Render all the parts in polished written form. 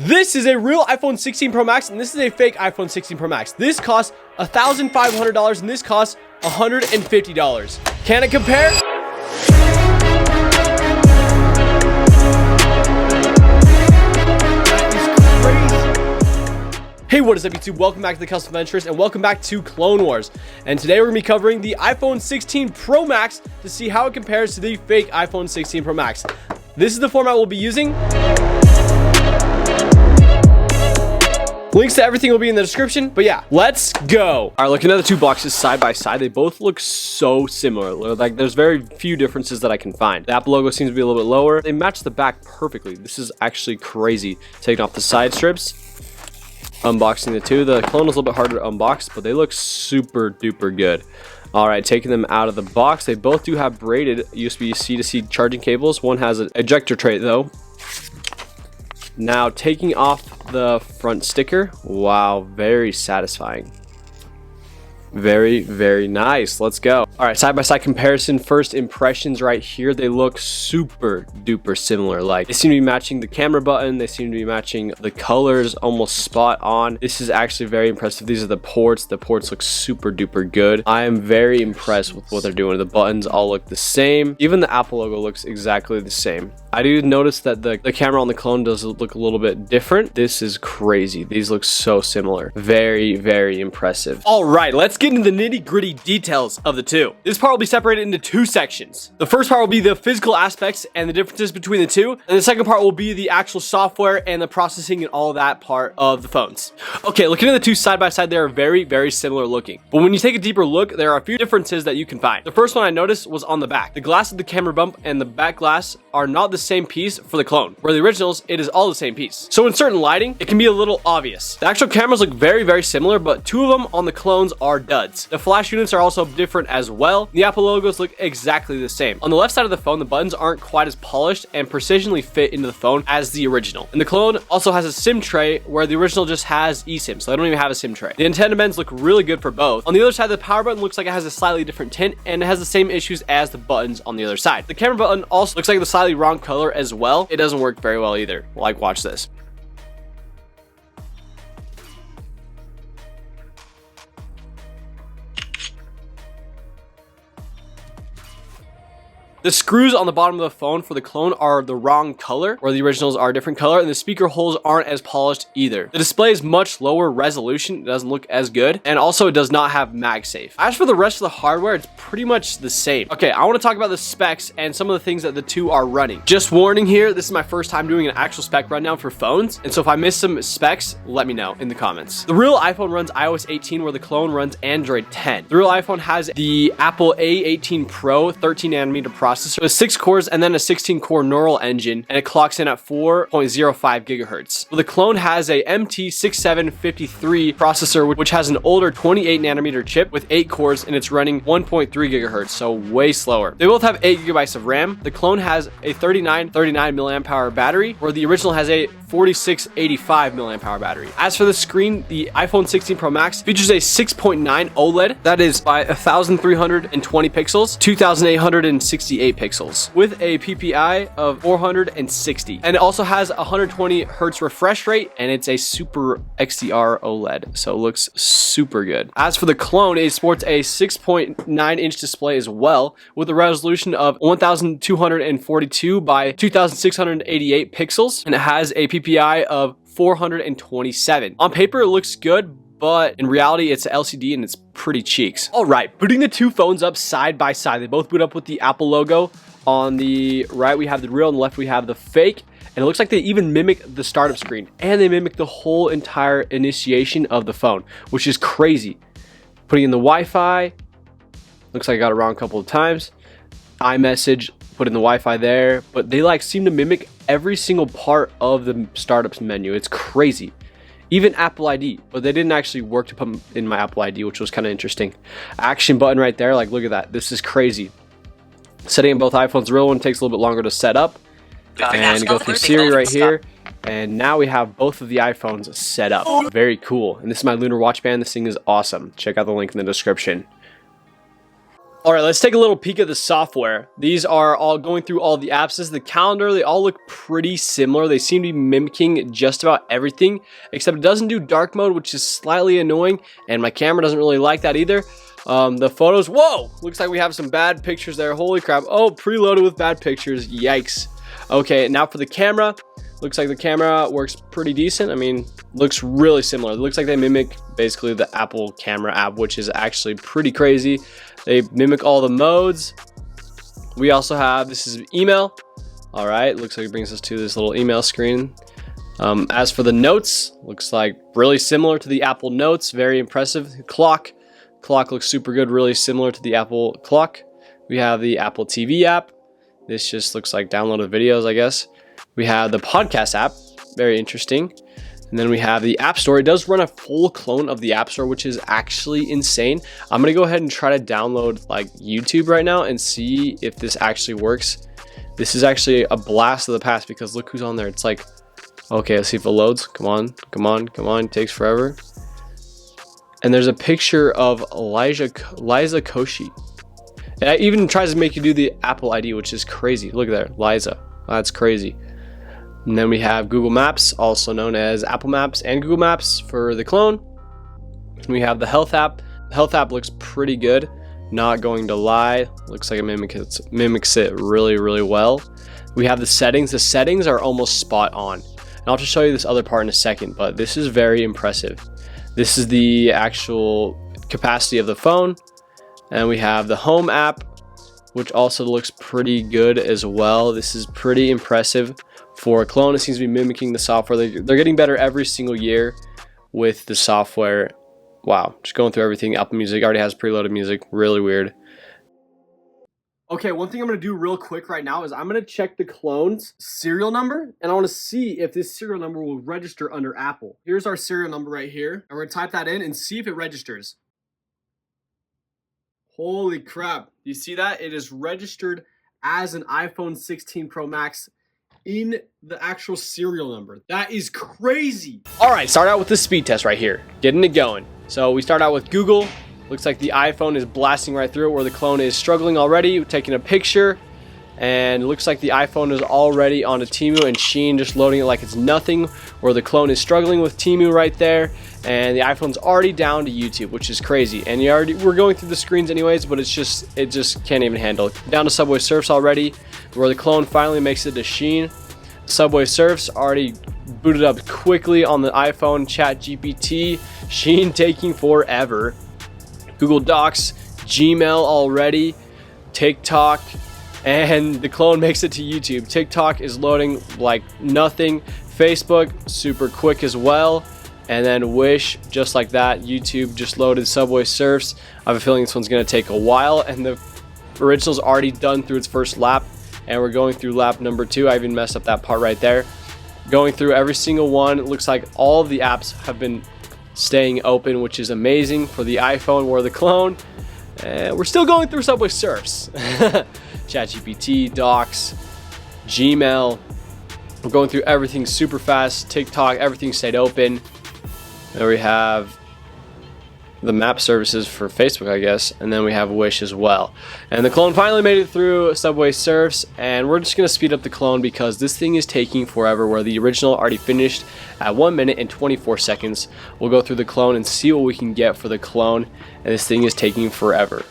This is a real iPhone 16 Pro Max, and this is a fake iPhone 16 Pro Max. This costs $1,500, and this costs $150. Can it compare? Hey, what is up YouTube? Welcome back to the Custom Ventures and welcome back to Clone Wars. And today we're going to be covering the iPhone 16 Pro Max to see how it compares to the fake iPhone 16 Pro Max. This is the format we'll be using. Links to everything will be in the description, but yeah, let's go. All right, looking at the two boxes side by side, they both look so similar. Like there's very few differences that I can find. The Apple logo seems to be a little bit lower. They match the back perfectly. This is actually crazy. Taking off the side strips, unboxing the two. The clone is a little bit harder to unbox, but they look super duper good. All right, taking them out of the box. They both do have braided USB-C to C charging cables. One has an ejector tray though. Now taking off the front sticker. Wow, very satisfying. Very, very nice. Let's go. All right, side-by-side comparison. First impressions right here. They look super duper similar. Like they seem to be matching the camera button. They seem to be matching the colors almost spot on. This is actually very impressive. These are the ports. The ports look super duper good. I am very impressed with what they're doing. The buttons all look the same. Even the Apple logo looks exactly the same. I do notice that the camera on the clone does look a little bit different. This is crazy. These look so similar. Very, very impressive. All right, let's get into the nitty-gritty details of the two. This part will be separated into two sections. The first part will be the physical aspects and the differences between the two, and the second part will be the actual software and the processing and all that part of the phones. Okay, looking at the two side by side, they are very, very similar looking. But when you take a deeper look, there are a few differences that you can find. The first one I noticed was on the back. The glass of the camera bump and the back glass are not the same piece for the clone, where the originals, it is all the same piece. So in certain lighting, it can be a little obvious. The actual cameras look very, very similar, but two of them on the clones are duds. The flash units are also different as well. The Apple logos look exactly the same. On the left side of the phone, the buttons aren't quite as polished and precisionally fit into the phone as the original. And the clone also has a SIM tray where the original just has eSIM, so they don't even have a SIM tray. The antenna bends look really good for both. On the other side, the power button looks like it has a slightly different tint and it has the same issues as the buttons on the other side. The camera button also looks like the slightly wrong color as well. It doesn't work very well either. Like, watch this. The screws on the bottom of the phone for the clone are the wrong color, where the originals are a different color, and the speaker holes aren't as polished either. The display is much lower resolution, it doesn't look as good, and also it does not have MagSafe. As for the rest of the hardware, it's pretty much the same. Okay, I want to talk about the specs and some of the things that the two are running. Just warning here, this is my first time doing an actual spec rundown for phones, and so if I miss some specs, let me know in the comments. The real iPhone runs iOS 18, where the clone runs Android 10. The real iPhone has the Apple A18 Pro 13nm processor with 6 cores and then a 16-core neural engine, and it clocks in at 4.05 gigahertz. Well, the clone has a MT6753 processor, which has an older 28nm chip with 8 cores, and it's running 1.3 gigahertz, so way slower. They both have 8 gigabytes of RAM. The clone has a 39 milliamp hour battery, where the original has a 4685 milliamp hour battery. As for the screen, the iPhone 16 Pro Max features a 6.9 OLED that is by 1320 pixels, 2868 pixels with a PPI of 460, and it also has 120 hertz refresh rate, and it's a super XDR OLED, so it looks super good. As for the clone, it sports a 6.9 inch display as well, with a resolution of 1242 by 2688 pixels, and it has a PPI of 427. On paper, it looks good, but in reality, it's an LCD and it's pretty cheeks. All right, booting the two phones up side by side. They both boot up with the Apple logo. On the right, we have the real. On the left, we have the fake. And it looks like they even mimic the startup screen. And they mimic the whole entire initiation of the phone, which is crazy. Putting in the Wi-Fi. Looks like I got it wrong a couple of times. iMessage, put in the Wi-Fi there. But they like seem to mimic every single part of the startups menu. It's crazy. Even Apple ID, but they didn't actually work to put in my Apple ID, which was kind of interesting. Action button right there, like look at that. This is crazy. Setting in both iPhones, the real one takes a little bit longer to set up. And go through Siri right here. And now we have both of the iPhones set up. Very cool. And this is my Lunir watch band. This thing is awesome. Check out the link in the description. All right, let's take a little peek at the software. These are all going through all the apps. This is the calendar. They all look pretty similar. They seem to be mimicking just about everything, except it doesn't do dark mode, which is slightly annoying, and my camera doesn't really like that either. The photos, whoa, looks like we have some bad pictures there. Holy crap. Oh, preloaded with bad pictures. Yikes. Okay, now for the camera. Looks like the camera works pretty decent. I mean, looks really similar. It looks like they mimic basically the Apple camera app, which is actually pretty crazy. They mimic all the modes. We also have, this is email. All right, looks like it brings us to this little email screen. As for the notes, looks like really similar to the Apple Notes. Very impressive. Clock looks super good, really similar to the Apple clock. We have the Apple TV app. This just looks like downloaded videos, I guess. We have the podcast app, very interesting. And then we have the App Store. It does run a full clone of the App Store, which is actually insane. I'm gonna go ahead and try to download like YouTube right now and see if this actually works. This is actually a blast of the past because look who's on there. It's like, okay, let's see if it loads. Come on. It takes forever. And there's a picture of Liza Koshy. It even tries to make you do the Apple ID, which is crazy. Look at there, Liza. That's crazy. And then we have Google Maps, also known as Apple Maps and Google Maps for the clone. And we have the Health app. The Health app looks pretty good. Not going to lie. Looks like it mimics it really, really well. We have the settings. The settings are almost spot on. And I'll just show you this other part in a second, but this is very impressive. This is the actual capacity of the phone. And we have the Home app, which also looks pretty good as well. This is pretty impressive for a clone. It seems to be mimicking the software. They're getting better every single year with the software. Wow, just going through everything. Apple Music already has preloaded music. Really weird. Okay, one thing I'm going to do real quick right now is I'm going to check the clone's serial number, and I want to see if this serial number will register under Apple. Here's our serial number right here, and we're going to type that in and see if it registers. Holy crap. You see that? It is registered as an iPhone 16 Pro Max in the actual serial number. That is crazy. All right, start out with the speed test right here. Getting it going. So we start out with Google. Looks like the iPhone is blasting right through it where the clone is struggling already. We're taking a picture. And it looks like the iPhone is already onto Temu and Shein, just loading it like it's nothing, where the clone is struggling with Temu right there, and the iPhone's already down to YouTube, which is crazy. And we're going through the screens anyways, but it just can't even handle it. Down to Subway Surfs already, where the clone finally makes it to Shein. Subway Surfs already booted up quickly on the iPhone. ChatGPT, Shein taking forever. Google Docs, Gmail already, TikTok. And the clone makes it to YouTube. TikTok is loading like nothing. Facebook, super quick as well. And then Wish, just like that. YouTube just loaded Subway Surfs. I have a feeling this one's going to take a while. And the original's already done through its first lap. And we're going through lap number 2. I even messed up that part right there. Going through every single one. It looks like all of the apps have been staying open, which is amazing for the iPhone or the clone. And we're still going through Subway Surfs. ChatGPT, Docs, Gmail. We're going through everything super fast. TikTok, everything stayed open. There we have the map services for Facebook, I guess. And then we have Wish as well. And the clone finally made it through Subway Surfs. And we're just going to speed up the clone because this thing is taking forever, where the original already finished at 1 minute and 24 seconds. We'll go through the clone and see what we can get for the clone. And this thing is taking forever.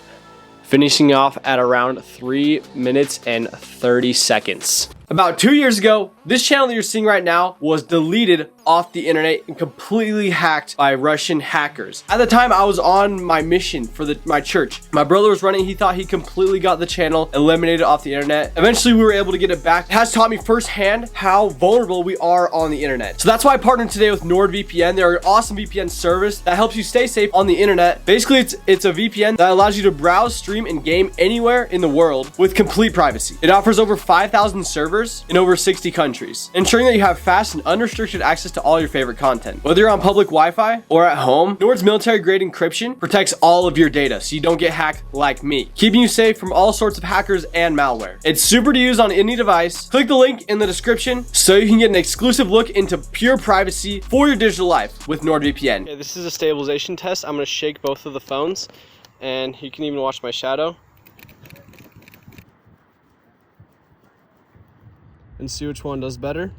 Finishing off at around 3 minutes and 30 seconds. About 2 years ago, this channel that you're seeing right now was deleted off the internet and completely hacked by Russian hackers. At the time, I was on my mission for my church. My brother was running. He thought he completely got the channel eliminated off the internet. Eventually, we were able to get it back. It has taught me firsthand how vulnerable we are on the internet. So that's why I partnered today with NordVPN. They're an awesome VPN service that helps you stay safe on the internet. Basically, it's a VPN that allows you to browse, stream, and game anywhere in the world with complete privacy. It offers over 5,000 servers in over 60 countries, ensuring that you have fast and unrestricted access to all your favorite content. Whether you're on public Wi-Fi or at home, Nord's military-grade encryption protects all of your data so you don't get hacked like me, keeping you safe from all sorts of hackers and malware. It's super to use on any device. Click the link in the description so you can get an exclusive look into pure privacy for your digital life with NordVPN. Okay, this is a stabilization test. I'm going to shake both of the phones, and you can even watch my shadow. and see which one does better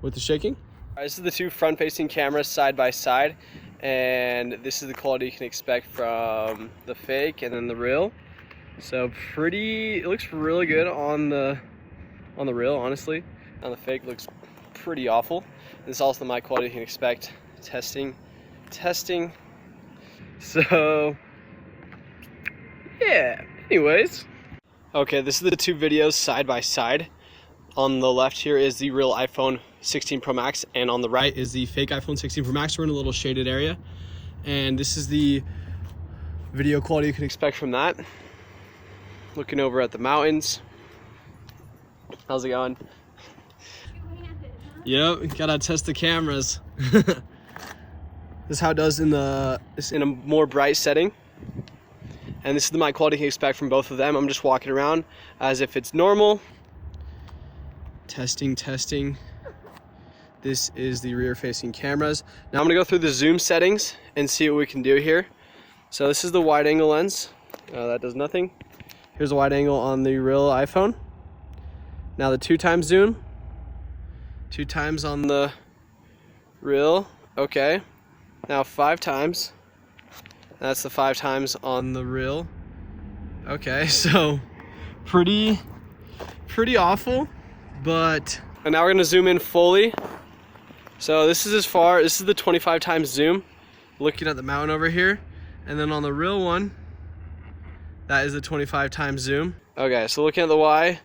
with the shaking. All right, this is the two front-facing cameras side by side, and this is the quality you can expect from the fake and then the real. So it looks really good on the real, honestly. On the fake, looks pretty awful. This is also my quality you can expect. Testing. So yeah, anyways. Okay, this is the two videos side by side. On the left here is the real iPhone 16 Pro Max, and on the right is the fake iPhone 16 Pro Max. We're in a little shaded area, and this is the video quality you can expect from that. Looking over at the mountains. How's it going? Yep, gotta test the cameras. This is how it does in a more bright setting. And this is the mic quality you can expect from both of them. I'm just walking around as if it's normal. Testing. This is the rear facing cameras. Now I'm gonna go through the zoom settings and see what we can do here. So this is the wide angle lens. That does nothing. Here's a wide angle on the real iPhone. Now the 2x zoom. 2x on the real. Okay. Now 5x. That's the 5x on the real. Okay, so pretty awful, but and now we're gonna zoom in fully. So this is this is the 25x zoom, looking at the mountain over here, and then on the real one, that is the 25x zoom. Okay, so looking at the Y,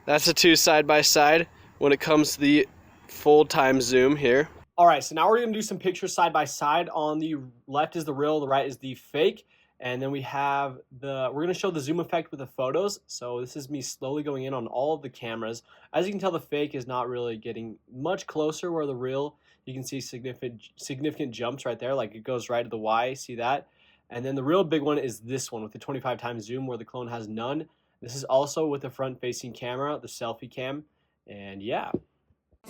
that's the two side by side when it comes to the full time zoom here. All right, so now we're gonna do some pictures side by side. On the left is the real, the right is the fake. And then we're gonna show the zoom effect with the photos. So this is me slowly going in on all of the cameras. As you can tell, the fake is not really getting much closer, where the real, you can see significant jumps right there. Like it goes right to the Y, see that? And then the real big one is this one with the 25x zoom, where the clone has none. This is also with the front facing camera, the selfie cam. And yeah.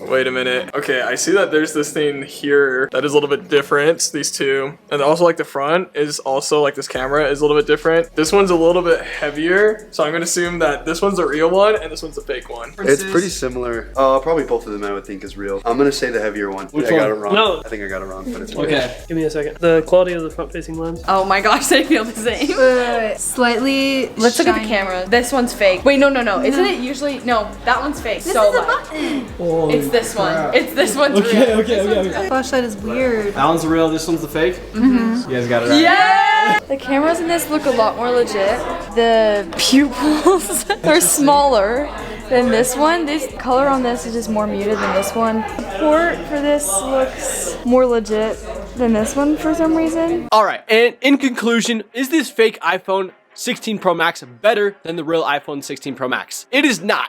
Wait a minute. Okay, I see that there's this thing here that is a little bit different, these two. And also like the front is also like this camera is a little bit different. This one's a little bit heavier, so I'm gonna assume that this one's the real one and this one's the fake one. It's pretty similar. Probably both of them I would think is real. I'm gonna say the heavier one. Which I got it one? wrong. No. I think I got it wrong, but it's real. Okay. Give me a second. The quality of the front-facing lens. Oh my gosh, I feel the same. Slightly. Let's look at the shiny. camera. This one's fake. Wait, no. Isn't it usually? No, that one's fake. This so is a like, button. it's this one. It's this one's real. Okay. Flashlight is weird. That one's the real, this one's the fake? Mm-hmm. You guys got it right. Yeah! The cameras in this look a lot more legit. The pupils are smaller than this one. This color on this is just more muted than this one. The port for this looks more legit than this one for some reason. All right, and in conclusion, is this fake iPhone 16 Pro Max better than the real iPhone 16 Pro Max? It is not.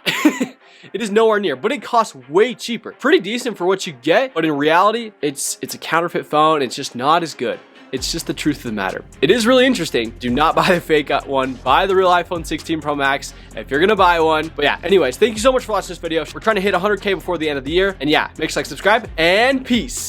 It is nowhere near, but it costs way cheaper. Pretty decent for what you get, but in reality, it's a counterfeit phone. It's just not as good. It's just the truth of the matter. It is really interesting. Do not buy the fake one. Buy the real iPhone 16 Pro Max if you're gonna buy one. But yeah, anyways, thank you so much for watching this video. We're trying to hit 100K before the end of the year. And yeah, make sure to like, subscribe, and peace.